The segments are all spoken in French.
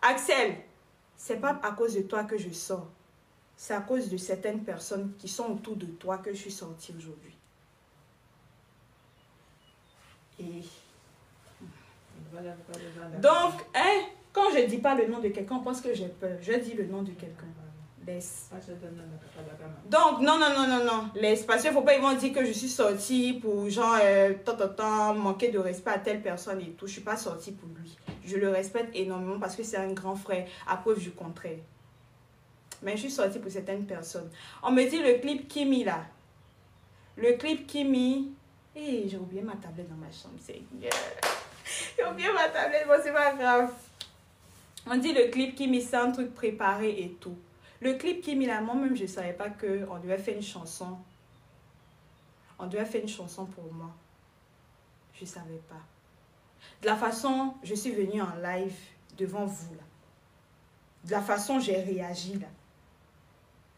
Axel, c'est pas à cause de toi que je sors. C'est à cause de certaines personnes qui sont autour de toi que je suis sortie aujourd'hui. Et... Donc, hein, quand je ne dis pas le nom de quelqu'un, on pense que j'ai peur. Je dis le nom de quelqu'un. Laisse. Donc, non. Laisse. Parce qu'il ne faut pas, ils vont dire que je suis sortie pour genre, manquer de respect à telle personne et tout. Je ne suis pas sortie pour lui. Je le respecte énormément parce que c'est un grand frère, à preuve du contraire. Mais je suis sortie pour certaines personnes. On me dit le clip Kimi là. Le clip Kimi. Hey, j'ai oublié ma tablette dans ma chambre. J'ai oublié ma tablette. Bon, c'est pas grave. On dit le clip Kimi, c'est un truc préparé et tout. Le clip Kimi là, moi-même, je ne savais pas qu'on devait faire une chanson. On devait faire une chanson pour moi. Je ne savais pas. De la façon, je suis venue en live devant vous là. De la façon, j'ai réagi là.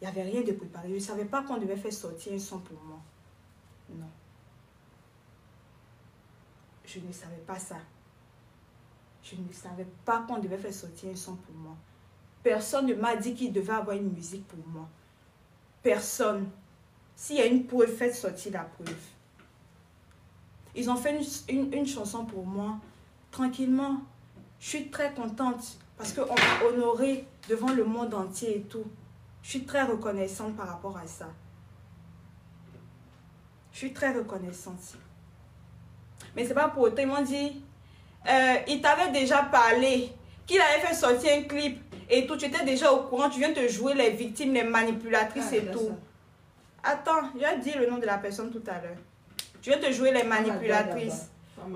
Il n'y avait rien de préparé. Je ne savais pas qu'on devait faire sortir un son pour moi. Non. Je ne savais pas ça. Je ne savais pas qu'on devait faire sortir un son pour moi. Personne ne m'a dit qu'il devait avoir une musique pour moi. Personne. S'il y a une preuve, faites sortir la preuve. Ils ont fait une chanson pour moi. Tranquillement. Je suis très contente parce qu'on m'a honorée devant le monde entier et tout. Je suis très reconnaissante par rapport à ça. Je suis très reconnaissante. Mais c'est pas pour autant, ils m'ont dit, il t'avait déjà parlé, qu'il avait fait sortir un clip et tout, tu étais déjà au courant, tu viens te jouer les victimes, les manipulatrices et tout. Ça. Attends, j'ai dit le nom de la personne tout à l'heure. Tu viens te jouer les manipulatrices.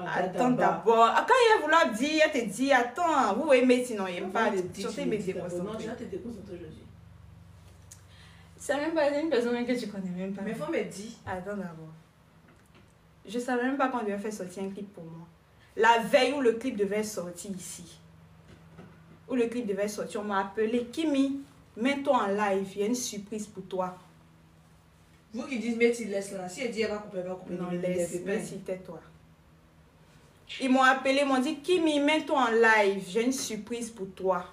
Attends d'abord. Quand il a voulu dire, elle te dit, attends, vous aimez sinon, il n'aime pas. Surtout, mes déconcentrer. Non, je vais te déconcentrer aujourd'hui. C'est même pas une personne que tu connais même pas. Mais il faut me dire. Attends d'abord. Je ne savais même pas qu'on devait faire sortir un clip pour moi. La veille où le clip devait sortir ici. Où le clip devait sortir, on m'a appelé. Kimi, mets-toi en live, il y a une surprise pour toi. Vous qui dites, mais tu laisses là. Si elle dit, elle va couper, elle va couper. Non, laisse, tais-toi. Ils m'ont appelé, ils m'ont dit, Kimi, mets-toi en live, j'ai une surprise pour toi.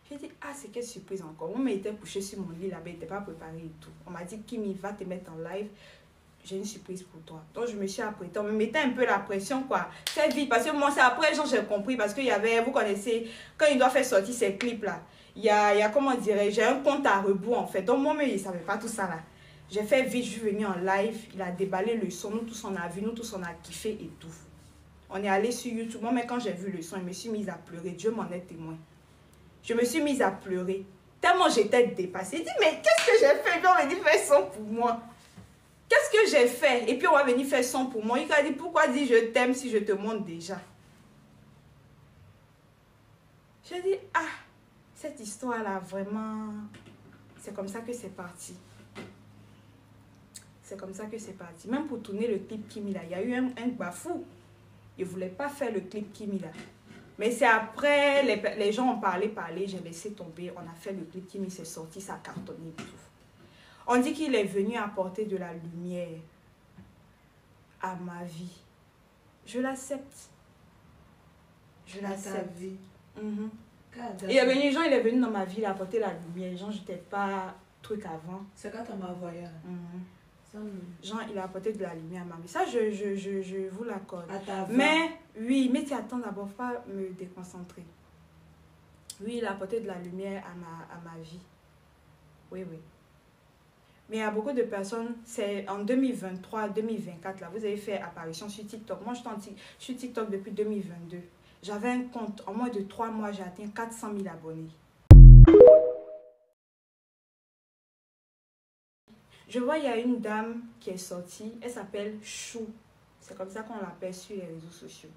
J'ai dit, ah, c'est quelle surprise encore. On m'était couché sur mon lit là-bas, il n'était pas préparé et tout. On m'a dit, Kimi, va te mettre en live. J'ai une surprise pour toi. Donc, je me suis apprêtée. On me mettait un peu la pression, quoi. C'est vite. Parce que moi, c'est après, j'ai compris. Parce qu'il y avait, vous connaissez, quand il doit faire sortir ces clips-là, il y a, comment dirais-je, j'ai un compte à rebours, en fait. Donc, moi-même, il ne savait pas tout ça, là. J'ai fait vite, je suis venue en live. Il a déballé le son. Nous tous, on a vu. Nous tous, on a kiffé et tout. On est allé sur YouTube. Moi, mais quand j'ai vu le son, je me suis mise à pleurer. Dieu m'en est témoin. Je me suis mise à pleurer. Tellement j'étais dépassée. Il dit, mais qu'est-ce que j'ai fait? On m'a dit, fais son pour moi. Qu'est-ce que j'ai fait? Et puis on va venir faire son pour moi. Il a dit, pourquoi dire je t'aime si je te montre déjà? J'ai dit, ah, cette histoire-là, vraiment, c'est comme ça que c'est parti. C'est comme ça que c'est parti. Même pour tourner le clip Kimi là, il y a eu un bafou. Il ne voulait pas faire le clip Kimi là. Mais c'est après, les gens ont parlé, j'ai laissé tomber. On a fait le clip Kimi, c'est sorti, ça a cartonné et tout. On dit qu'il est venu apporter de la lumière à ma vie. Je l'accepte. Je l'accepte. Il est venu, Jean, il est venu dans ma vie, il a apporté la lumière. Jean, je n'étais pas truc avant. C'est quand on m'a envoyé. Jean, il a apporté de la lumière à ma vie. Ça, je vous l'accorde. Mais, oui, mais tu attends d'abord, pas me déconcentrer. Oui, il a apporté de la lumière à ma vie. Oui, oui. Mais il y a beaucoup de personnes, c'est en 2023, 2024, là, vous avez fait apparition sur TikTok. Moi, je suis sur TikTok depuis 2022. J'avais un compte, en moins de 3 mois, j'ai atteint 400 000 abonnés. Je vois, il y a une dame qui est sortie, elle s'appelle Chou. C'est comme ça qu'on l'appelle sur les réseaux sociaux.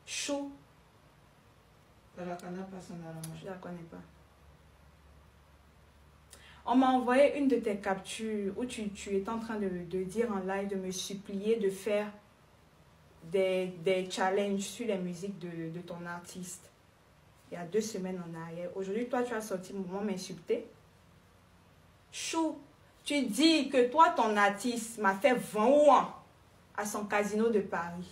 Chou. Je la connais personnellement. Je ne la connais pas. On m'a envoyé une de tes captures où tu es en train de dire en live, de me supplier de faire des challenges sur les musiques de ton artiste. Il y a 2 semaines en arrière. Aujourd'hui, toi, tu as sorti mon moment m'insulter. Chou, tu dis que toi, ton artiste m'a fait 20 ans à son casino de Paris.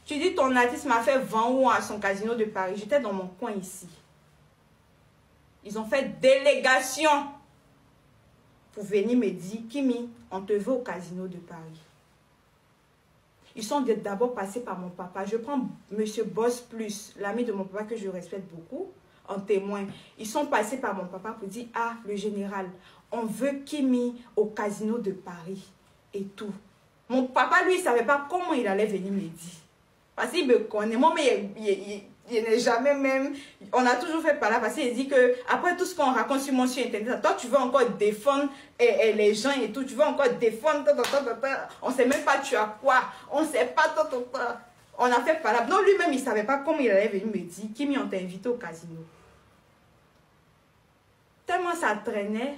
Tu dis ton artiste m'a fait vendre à son casino de Paris. J'étais dans mon coin ici. Ils ont fait délégation pour venir me dire, Kimi, on te veut au casino de Paris. Ils sont d'abord passés par mon papa. Je prends Monsieur Boss Plus, l'ami de mon papa que je respecte beaucoup, en témoin. Ils sont passés par mon papa pour dire, ah, le général, on veut Kimi au casino de Paris et tout. Mon papa, lui, il ne savait pas comment il allait venir me dire. Parce qu'il me connaît. Moi, mais il n'est jamais même... On a toujours fait par là parce qu'il dit que après tout ce qu'on raconte sur mon site internet, toi, tu veux encore défendre les gens et tout. Tu veux encore défendre... On ne sait même pas tu as quoi. On ne sait pas... On a fait par là. Non, lui-même, il ne savait pas comment il allait venir me dire. Kimi, on t'a invité au casino. Tellement ça traînait,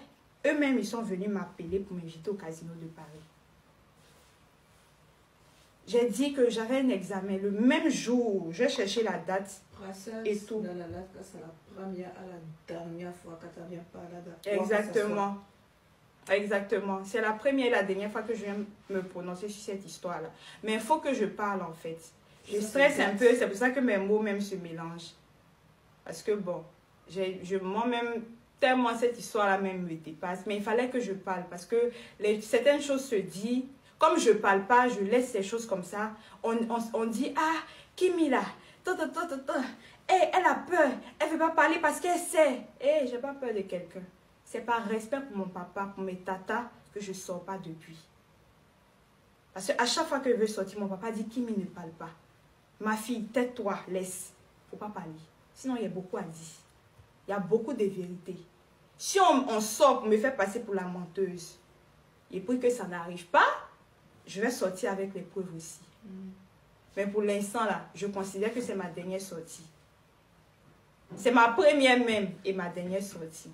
eux-mêmes, ils sont venus m'appeler pour m'inviter au casino de Paris. J'ai dit que j'avais un examen le même jour. Je vais chercher la date et tout. Dans la date, c'est la première à la dernière fois que tu viens par la date. Exactement. Exactement. C'est la première et la dernière fois que je viens me prononcer sur cette histoire-là. Mais il faut que je parle en fait. Je stresse un peu. C'est pour ça que mes mots même se mélangent. Parce que bon, moi-même, tellement cette histoire-là même me dépasse. Mais il fallait que je parle parce que certaines choses se disent. Comme je ne parle pas, je laisse ces choses comme ça. On dit, ah, Kimi là, elle a peur. Elle ne veut pas parler parce qu'elle sait. Je n'ai pas peur de quelqu'un. C'est par respect pour mon papa, pour mes tatas, que je ne sors pas depuis. Parce qu'à chaque fois que je veux sortir, mon papa dit, Kimi ne parle pas. Ma fille, tais-toi, laisse. Il ne faut pas parler. Sinon, il y a beaucoup à dire. Il y a beaucoup de vérités. Si on sort pour me faire passer pour la menteuse, et puis que ça n'arrive pas, je vais sortir avec les preuves aussi. Mais pour l'instant, là, je considère que c'est ma dernière sortie. C'est ma première même et ma dernière sortie.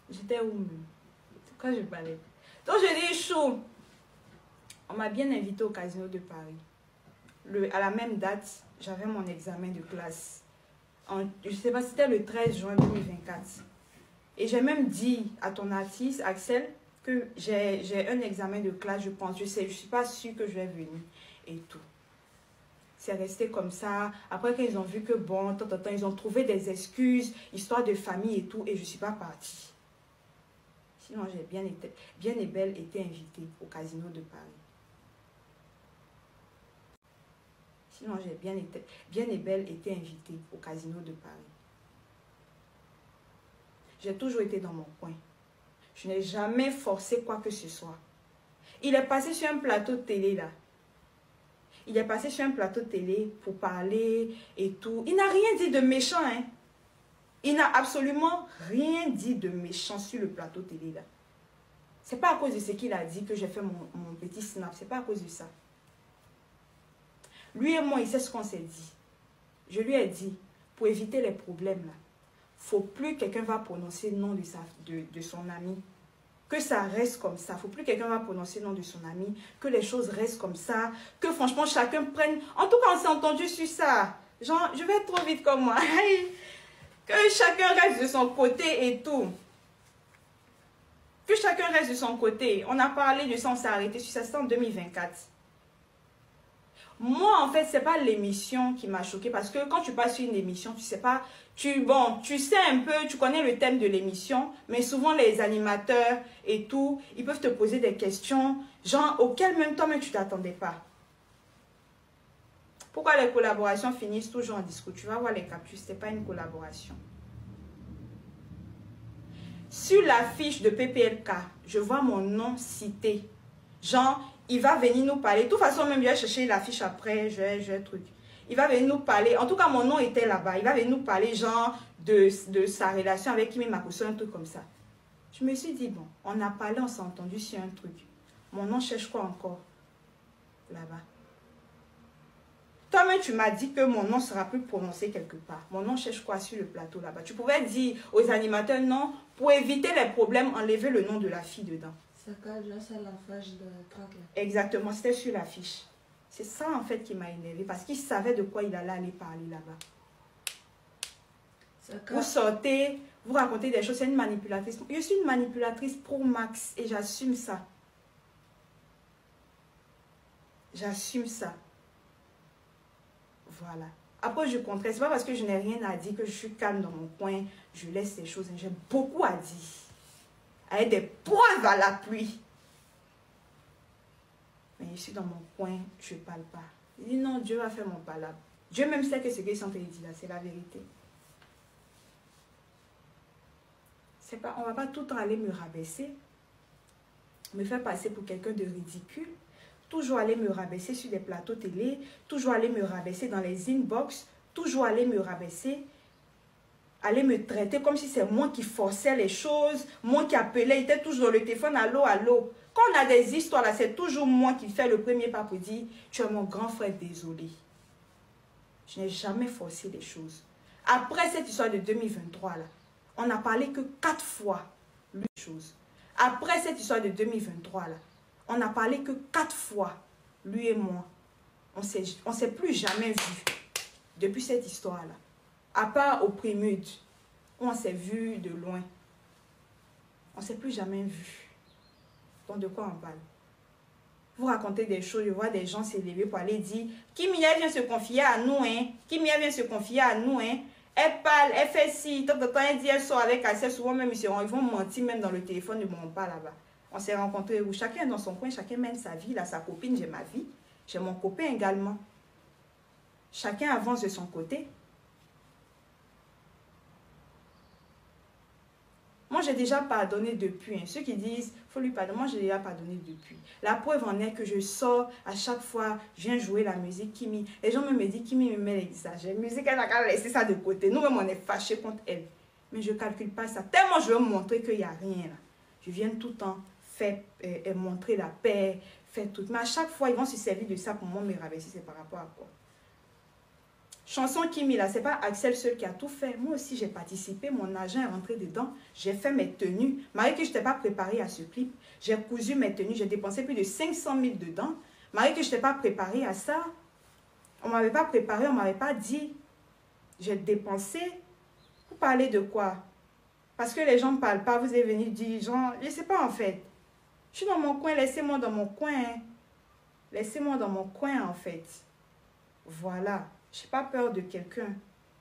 J'étais où même? Quand je parlais. Donc, je dis, chou, on m'a bien invité au casino de Paris. À la même date, j'avais mon examen de classe. Je ne sais pas si c'était le 13 juin 2024. Et j'ai même dit à ton artiste, Axel, que j'ai un examen de classe, je pense. Je ne suis pas sûre que je vais venir et tout. C'est resté comme ça. Après, quand ils ont vu que bon, ils ont trouvé des excuses, histoire de famille et tout, et je ne suis pas partie. Sinon, j'ai bien et belle été invitée au casino de Paris. Sinon, j'ai bien et belle été invitée au casino de Paris. J'ai toujours été dans mon coin. Je n'ai jamais forcé quoi que ce soit. Il est passé sur un plateau de télé là. Il est passé sur un plateau de télé pour parler et tout. Il n'a rien dit de méchant, hein. Il n'a absolument rien dit de méchant sur le plateau de télé là. C'est pas à cause de ce qu'il a dit que j'ai fait mon petit snap. C'est pas à cause de ça. Lui et moi, il sait ce qu'on s'est dit. Je lui ai dit, pour éviter les problèmes là, faut plus quelqu'un va prononcer le nom de son ami. Que ça reste comme ça. Faut plus quelqu'un va prononcer le nom de son ami. Que les choses restent comme ça. Que franchement, chacun prenne... En tout cas, on s'est entendu sur ça. Genre, je vais trop vite comme moi. Que chacun reste de son côté et tout. Que chacun reste de son côté. On a parlé de ça, on s'est arrêté sur ça. C'était en 2024. Moi, en fait, c'est pas l'émission qui m'a choquée parce que quand tu passes sur une émission, tu sais pas, tu sais un peu, tu connais le thème de l'émission, mais souvent les animateurs et tout, ils peuvent te poser des questions, genre auxquelles même toi-même tu t'attendais pas. Pourquoi les collaborations finissent toujours en discours? Tu vas voir les captures, c'était pas une collaboration. Sur la fiche de PPLK, je vois mon nom cité. Genre, il va venir nous parler. De toute façon, même je vais chercher la fiche après, j'ai un truc. Il va venir nous parler. En tout cas, mon nom était là-bas. Il va venir nous parler, genre, de sa relation avec Kimi Makosso, un truc comme ça. Je me suis dit, bon, on a parlé, on s'est entendu sur un truc. Mon nom cherche quoi encore? Là-bas. Toi-même, tu m'as dit que mon nom sera plus prononcé quelque part. Mon nom cherche quoi sur le plateau là-bas? Tu pouvais dire aux animateurs, non, pour éviter les problèmes, enlever le nom de la fille dedans. C'est la fiche de track. Exactement, c'était sur l'affiche. C'est ça en fait qui m'a énervé parce qu'il savait de quoi il allait aller parler là-bas. Vous sortez, vous racontez des choses, c'est une manipulatrice. Je suis une manipulatrice pro max et j'assume ça. J'assume ça. Voilà. Après, je compterai. Ce n'est pas parce que je n'ai rien à dire que je suis calme dans mon coin. Je laisse ces choses. J'ai beaucoup à dire. Avec des preuves à l'appui. Mais je suis dans mon coin, je ne parle pas. Il dit non, Dieu va faire mon palabre. Dieu même sait que ce qu'ils sont en train de dire là, c'est la vérité. Pas, on ne va pas tout le temps aller me rabaisser, me faire passer pour quelqu'un de ridicule, toujours aller me rabaisser sur des plateaux télé, toujours aller me rabaisser dans les inbox, toujours aller me rabaisser, aller me traiter comme si c'est moi qui forçais les choses, moi qui appelais, il était toujours le téléphone, allô, allô. Quand on a des histoires là, c'est toujours moi qui fais le premier pas pour dire, tu es mon grand frère, désolé. Je n'ai jamais forcé les choses. Après cette histoire de 2023 là, on n'a parlé que 4 fois lui chose. Après cette histoire de 2023 là, on n'a parlé que 4 fois, lui et moi. On ne s'est plus jamais vu depuis cette histoire là. À part au prémude, où on s'est vu de loin. On ne s'est plus jamais vu. Donc de quoi on parle? Vous racontez des choses, je vois des gens s'élever pour aller dire, Kimia vient se confier à nous, hein. Kimia vient se confier à nous, hein. Elle parle, elle fait ci, tant, elle dit, elle sort avec assez souvent même, ils vont mentir même dans le téléphone, ils ne vont pas là-bas. On s'est rencontrés où chacun est dans son coin, chacun mène sa vie, là, sa copine, j'ai ma vie, j'ai mon copain également. Chacun avance de son côté. Moi, j'ai déjà pardonné depuis. Hein. Ceux qui disent, il faut lui pardonner, moi, j'ai déjà pardonné depuis. La preuve en est que je sors à chaque fois, je viens jouer la musique. Kimi, les gens me disent, Kimi me met l'exagère. Musique, elle n'a qu'à laisser ça de côté. Nous-mêmes, on est fâchés contre elle. Mais je ne calcule pas ça. Tellement je veux montrer qu'il n'y a rien. Là. Je viens tout le temps faire, montrer la paix, faire tout. Mais à chaque fois, ils vont se servir de ça pour moi me rabaisser. C'est par rapport à quoi? Chanson Kimi, là, c'est pas Axel seul qui a tout fait. Moi aussi, j'ai participé. Mon agent est rentré dedans. J'ai fait mes tenues. Malgré que je n'étais pas préparée à ce clip, j'ai cousu mes tenues. J'ai dépensé plus de 500 000 dedans. Malgré que je n'étais pas préparée à ça. On ne m'avait pas préparé, on ne m'avait pas dit. J'ai dépensé. Vous parlez de quoi? Parce que les gens ne parlent pas. Vous êtes venus dire, genre, je ne sais pas en fait. Je suis dans mon coin, laissez-moi dans mon coin. Laissez-moi dans mon coin en fait. Voilà. Je n'ai pas peur de quelqu'un.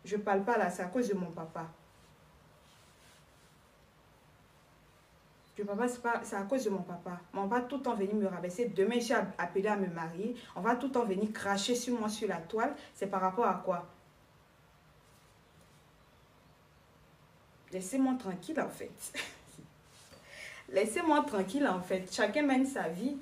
Je ne parle pas là, c'est à cause de mon papa. C'est à cause de mon papa. On va tout le temps venir me rabaisser. Demain, je suis appelée à me marier. On va tout le temps venir cracher sur moi sur la toile. C'est par rapport à quoi? Laissez-moi tranquille en fait. Laissez-moi tranquille en fait. Chacun mène sa vie.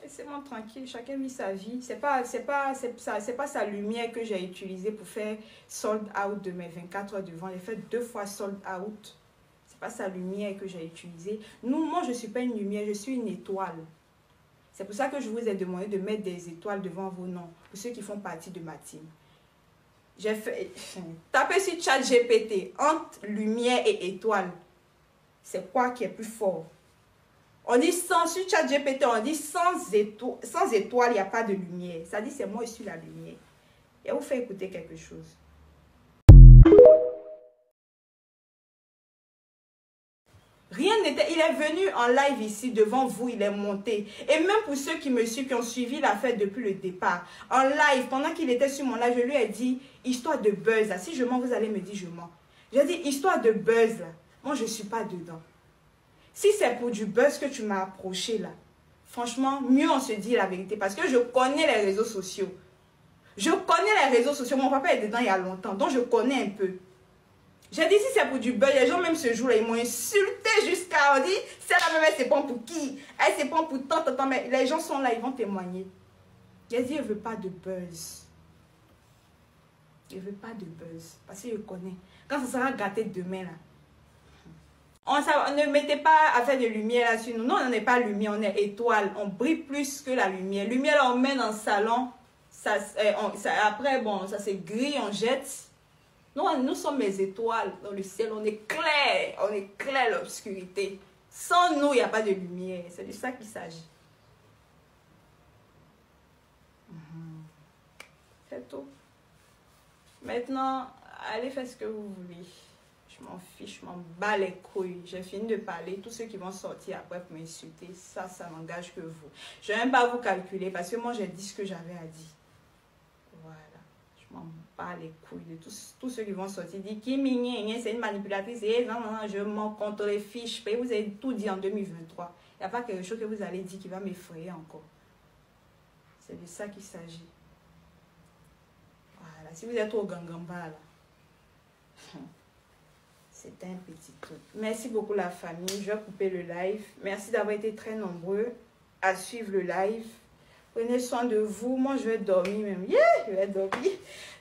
Laissez-moi tranquille, chacun vit sa vie. C'est pas sa lumière que j'ai utilisée pour faire sold out de mes 24 heures de vente. J'ai fait 2 fois sold out. C'est pas sa lumière que j'ai utilisée. Moi, je ne suis pas une lumière, je suis une étoile. C'est pour ça que je vous ai demandé de mettre des étoiles devant vos noms, pour ceux qui font partie de ma team. J'ai fait... Tapez sur ChatGPT, entre lumière et étoile. C'est quoi qui est plus fort? On dit sans, sur ChatGPT, on dit sans étoile, il n'y a pas de lumière. Ça dit, c'est moi, je suis la lumière. Et vous fait écouter quelque chose. Rien n'était... Il est venu en live ici, devant vous, il est monté. Et même pour ceux qui me suivent, qui ont suivi la fête depuis le départ, en live, pendant qu'il était sur mon live, je lui ai dit, histoire de buzz, là. Si je mens, vous allez me dire, je mens. J'ai dit, histoire de buzz, là. Moi, je ne suis pas dedans. Si c'est pour du buzz que tu m'as approché là, franchement, mieux on se dit la vérité. Parce que je connais les réseaux sociaux. Je connais les réseaux sociaux. Mon papa est dedans il y a longtemps. Donc je connais un peu. J'ai dit si c'est pour du buzz, les gens même ce jour-là, ils m'ont insulté jusqu'à... On dit, c'est la même, elle se prend pour qui? Elle se prend pour tant. Mais les gens sont là, ils vont témoigner. J'ai dit, je ne veux pas de buzz. Je ne veux pas de buzz. Parce que je connais. Quand ça sera gâté demain là. On ne mettez pas à faire de lumière là-dessus. Non, on n'est pas lumière, on est étoile. On brille plus que la lumière. Lumière, là, on met dans le salon. Après, bon, ça se grille, on jette. Nous sommes les étoiles dans le ciel. On éclaire l'obscurité. Sans nous, il n'y a pas de lumière. C'est de ça qu'il s'agit. C'est tout. Maintenant, allez faire ce que vous voulez. Je Je m'en fiche, je m'en bats les couilles. J'ai fini de parler. Tous ceux qui vont sortir après pour m'insulter, ça n'engage que vous. Je ne vais même pas vous calculer parce que moi, j'ai dit ce que j'avais à dire. Voilà. Je m'en bats les couilles de tous ceux qui vont sortir. Dire qui c'est une manipulatrice. Et non, je m'en contre les fiches. Vous avez tout dit en 2023. Il n'y a pas quelque chose que vous allez dire qui va m'effrayer encore. C'est de ça qu'il s'agit. Voilà. Si vous êtes au gangamba, là. C'est un petit truc. Merci beaucoup la famille. Je vais couper le live. Merci d'avoir été très nombreux à suivre le live. Prenez soin de vous. Moi, je vais dormir même. Yeah, je vais dormir.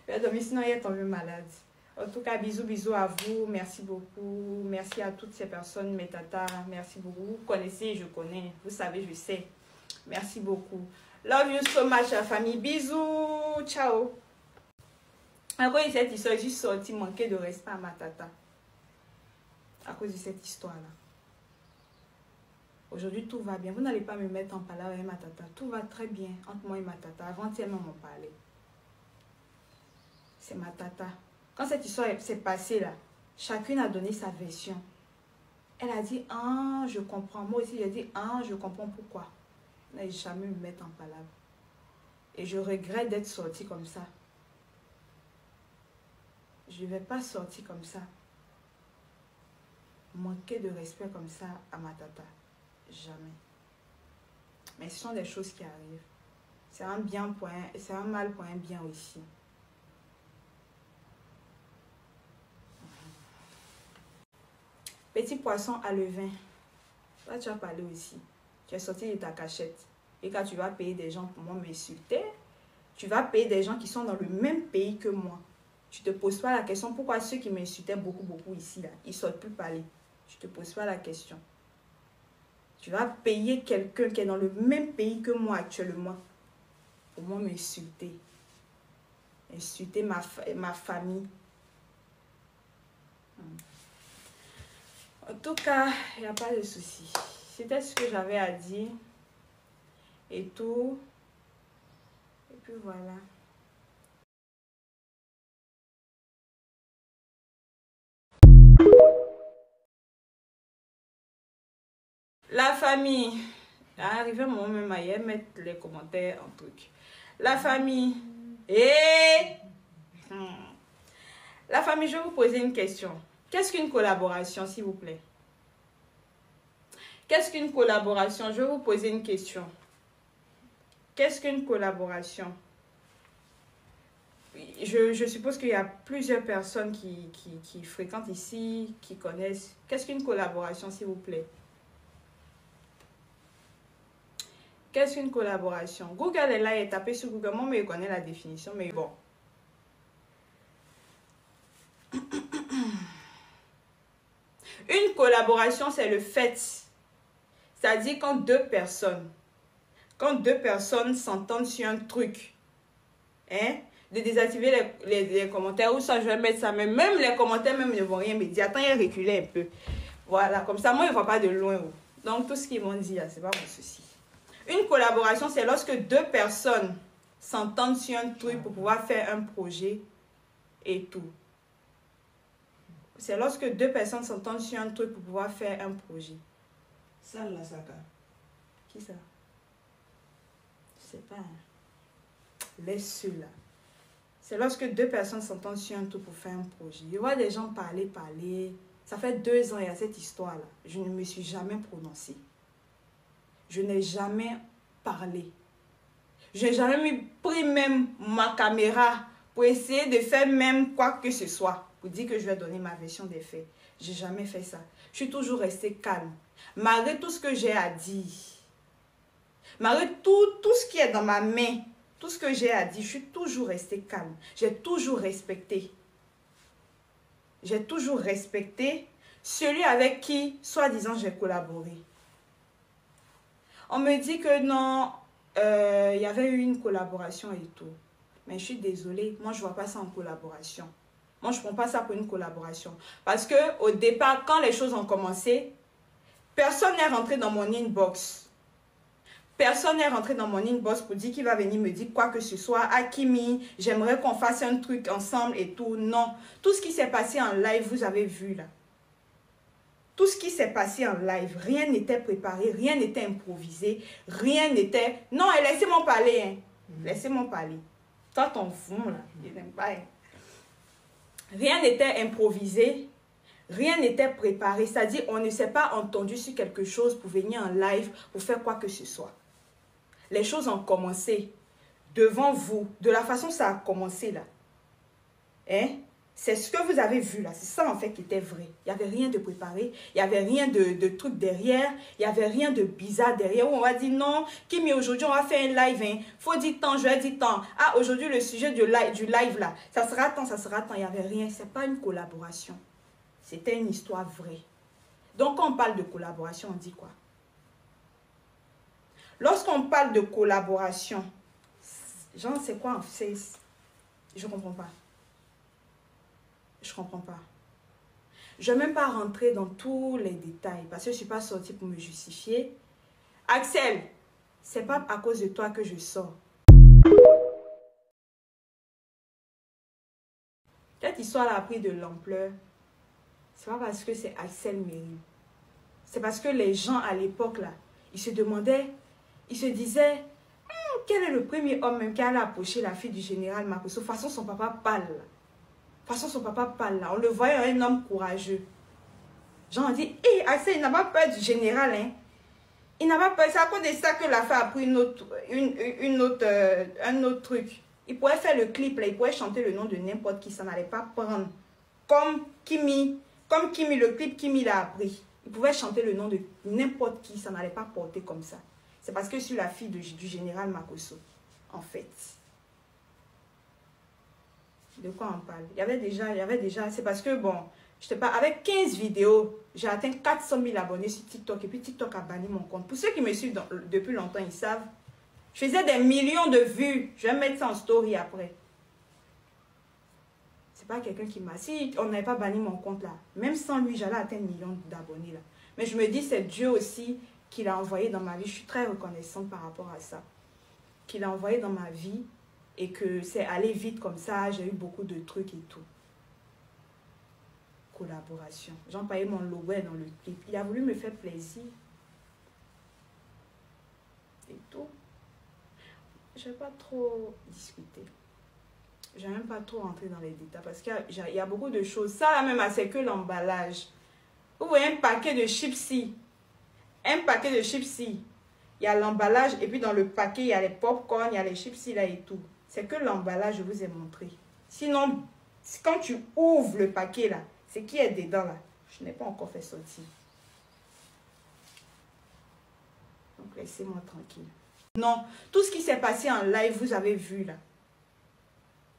Je vais dormir, sinon il est tombé malade. En tout cas, bisous à vous. Merci beaucoup. Merci à toutes ces personnes, mes tatas. Merci beaucoup. Vous connaissez, je connais. Vous savez, je sais. Merci beaucoup. Love you so much, la famille. Bisous. Ciao. Encore cette histoire, j'ai juste sorti manquer de respect à ma tata. À cause de cette histoire-là. Aujourd'hui, tout va bien. Vous n'allez pas me mettre en palabre avec ma tata. Tout va très bien entre moi et ma tata. Avant-hier, on m'en parlait. C'est ma tata. Quand cette histoire s'est passée là, chacune a donné sa version. Elle a dit, ah, je comprends. Moi aussi, j'ai dit, ah, je comprends pourquoi. Elle n'a jamais me mettre en palabre. Et je regrette d'être sortie comme ça. Je ne vais pas sortir comme ça. Manquer de respect comme ça à ma tata. Jamais. Mais ce sont des choses qui arrivent. C'est un bien pour un, c'est un mal pour un bien aussi. Petit poisson à levain. Là, tu as parlé aussi. Tu es sorti de ta cachette. Et quand tu vas payer des gens pour moi m'insulter, tu vas payer des gens qui sont dans le même pays que moi. Tu ne te poses pas la question pourquoi ceux qui m'insultaient beaucoup ici, là, ils ne sortent plus parler. Tu ne te poses pas la question. Tu vas payer quelqu'un qui est dans le même pays que moi actuellement pour moi m'insulter. Insulter ma famille. En tout cas, il n'y a pas de souci. C'était ce que j'avais à dire. Et tout. Et puis voilà. La famille. Arrivé à un moment même à mettre les commentaires en truc. La famille. La famille, je vais vous poser une question. Qu'est-ce qu'une collaboration, s'il vous plaît? Qu'est-ce qu'une collaboration? Je vais vous poser une question. Qu'est-ce qu'une collaboration? Je suppose qu'il y a plusieurs personnes qui fréquentent ici, qui connaissent. Qu'est-ce qu'une collaboration, s'il vous plaît? Qu'est-ce qu'une collaboration? Google est là et tapé sur Google. Moi, je connais la définition, mais bon. Une collaboration, c'est le fait. C'est-à-dire quand deux personnes s'entendent sur un truc, hein, de désactiver les commentaires, ou ça, je vais mettre ça, mais même les commentaires même ne vont rien me dire. Attends, il est reculé un peu. Voilà, comme ça, moi, je ne vois pas de loin. Donc, tout ce qu'ils m'ont dit, c'est pas mon souci. Une collaboration, c'est lorsque deux personnes s'entendent sur un truc pour pouvoir faire un projet et tout. C'est lorsque deux personnes s'entendent sur un truc pour pouvoir faire un projet. Ça, là, ça. Qui ça? Je sais pas. Laisse ceux-là. C'est lorsque deux personnes s'entendent sur un truc pour faire un projet. Je vois des gens parler. Ça fait 2 ans, il y a cette histoire-là. Je ne me suis jamais prononcée. Je n'ai jamais parlé. Je n'ai jamais pris même ma caméra pour essayer de faire même quoi que ce soit. Pour dire que je vais donner ma version des faits. Je n'ai jamais fait ça. Je suis toujours restée calme. Malgré tout ce que j'ai à dire. Malgré tout ce qui est dans ma main. Tout ce que j'ai à dire. Je suis toujours restée calme. J'ai toujours respecté. J'ai toujours respecté celui avec qui, soi-disant, j'ai collaboré. On me dit que non, il y avait eu une collaboration et tout. Mais je suis désolée, moi je ne vois pas ça en collaboration. Moi je ne prends pas ça pour une collaboration. Parce qu'au départ, quand les choses ont commencé, personne n'est rentré dans mon inbox Personne n'est rentré dans mon inbox pour dire qu'il va venir me dire quoi que ce soit. Akimi, j'aimerais qu'on fasse un truc ensemble et tout. Non. Tout ce qui s'est passé en live, vous avez vu là. Tout ce qui s'est passé en live, rien n'était préparé, rien n'était improvisé, rien n'était... Non, laissez-moi parler. Hein. Laissez-moi parler. Toi, ton fond là, je n'aime pas. Hein. Rien n'était improvisé, rien n'était préparé. C'est-à-dire, on ne s'est pas entendu sur quelque chose pour venir en live, pour faire quoi que ce soit. Les choses ont commencé devant vous, de la façon ça a commencé là. Hein? C'est ce que vous avez vu là, c'est ça en fait qui était vrai. Il n'y avait rien de préparé, il n'y avait rien de truc derrière, il n'y avait rien de bizarre derrière. Où on va dire non, Kimi, aujourd'hui on va faire un live, hein. Faut dire tant, je vais dire tant. Ah, aujourd'hui le sujet du live là, ça sera tant, ça sera tant. Il n'y avait rien, c'est pas une collaboration. C'était une histoire vraie. Donc quand on parle de collaboration, on dit quoi? Lorsqu'on parle de collaboration, genre c'est quoi en fait? Je comprends pas. Je comprends pas. Je ne vais même pas rentrer dans tous les détails parce que je ne suis pas sortie pour me justifier. Axel, c'est pas à cause de toi que je sors. Cette histoire a pris de l'ampleur. C'est pas parce que c'est Axel Mérim. C'est parce que les gens à l'époque là, ils se demandaient, ils se disaient, quel est le premier homme même qui allait approcher la fille du général Makosso? De toute façon, son papa parle. De toute façon, son papa parle là. On le voyait un homme courageux. Genre, on dit, hé, Axel, il n'a pas peur du général, hein. Il n'a pas peur. C'est à cause de ça que la fille a pris un autre truc. Il pourrait faire le clip là, il pourrait chanter le nom de n'importe qui, ça n'allait pas prendre. Comme Kimi, le clip Kimi l'a appris. Il pouvait chanter le nom de n'importe qui, ça n'allait pas porter comme ça. C'est parce que sur la fille du général Makosso, en fait. De quoi on parle? Il y avait déjà, c'est parce que bon, je sais pas, avec 15 vidéos, j'ai atteint 400 000 abonnés sur TikTok et puis TikTok a banni mon compte. Pour ceux qui me suivent depuis longtemps, ils savent. Je faisais des millions de vues. Je vais mettre ça en story après. C'est pas quelqu'un qui m'a... Si on n'avait pas banni mon compte là, même sans lui, j'allais atteindre millions d'abonnés là. Mais je me dis, c'est Dieu aussi qui l'a envoyé dans ma vie. Je suis très reconnaissante par rapport à ça. Qu'il a envoyé dans ma vie. Et que c'est allé vite comme ça, j'ai eu beaucoup de trucs et tout. Collaboration. J'ai employé mon logo dans le clip. Il a voulu me faire plaisir. Et tout. Je ne vais pas trop discuter. Je ne vais même pas trop rentrer dans les détails parce qu'il y a beaucoup de choses. Ça là même, c'est que l'emballage. Vous voyez un paquet de chipsy. Un paquet de chipsy. Il y a l'emballage et puis dans le paquet, il y a les pop-corn, il y a les chipsy là et tout. C'est que l'emballage, je vous ai montré. Sinon, quand tu ouvres le paquet là, c'est qui est dedans là. Je n'ai pas encore fait sortir. Donc, laissez-moi tranquille. Non, tout ce qui s'est passé en live, vous avez vu là.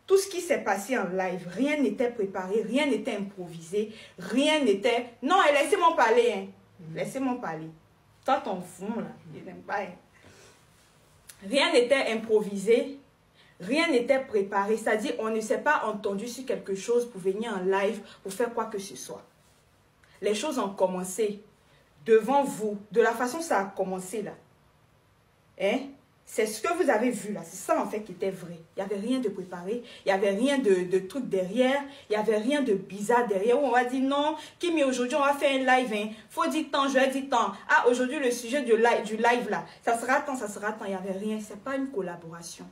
Tout ce qui s'est passé en live, rien n'était préparé, rien n'était improvisé, rien n'était... Non, laissez-moi parler. Hein. Laissez-moi parler. Toi, ton fond là, je n'aime pas. Hein. Rien n'était improvisé. Rien n'était préparé, c'est-à-dire on ne s'est pas entendu sur quelque chose pour venir en live, pour faire quoi que ce soit. Les choses ont commencé devant vous, de la façon ça a commencé là. Hein? C'est ce que vous avez vu là, c'est ça en fait qui était vrai. Il n'y avait rien de préparé, il n'y avait rien de truc derrière, il n'y avait rien de bizarre derrière. Où on va dire non, Kimi, aujourd'hui on va faire un live, hein. Faut dire tant, je vais dire tant. Ah, aujourd'hui le sujet du live là, ça sera tant, ça sera tant. Il n'y avait rien, c'est pas une collaboration.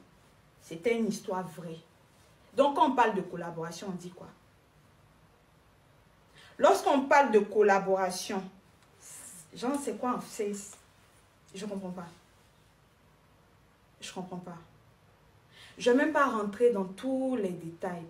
C'était une histoire vraie. Donc, quand on parle de collaboration, on dit quoi? Lorsqu'on parle de collaboration, genre, c'est quoi en fait? Je comprends pas. Je comprends pas. Je ne vais même pas rentrer dans tous les détails.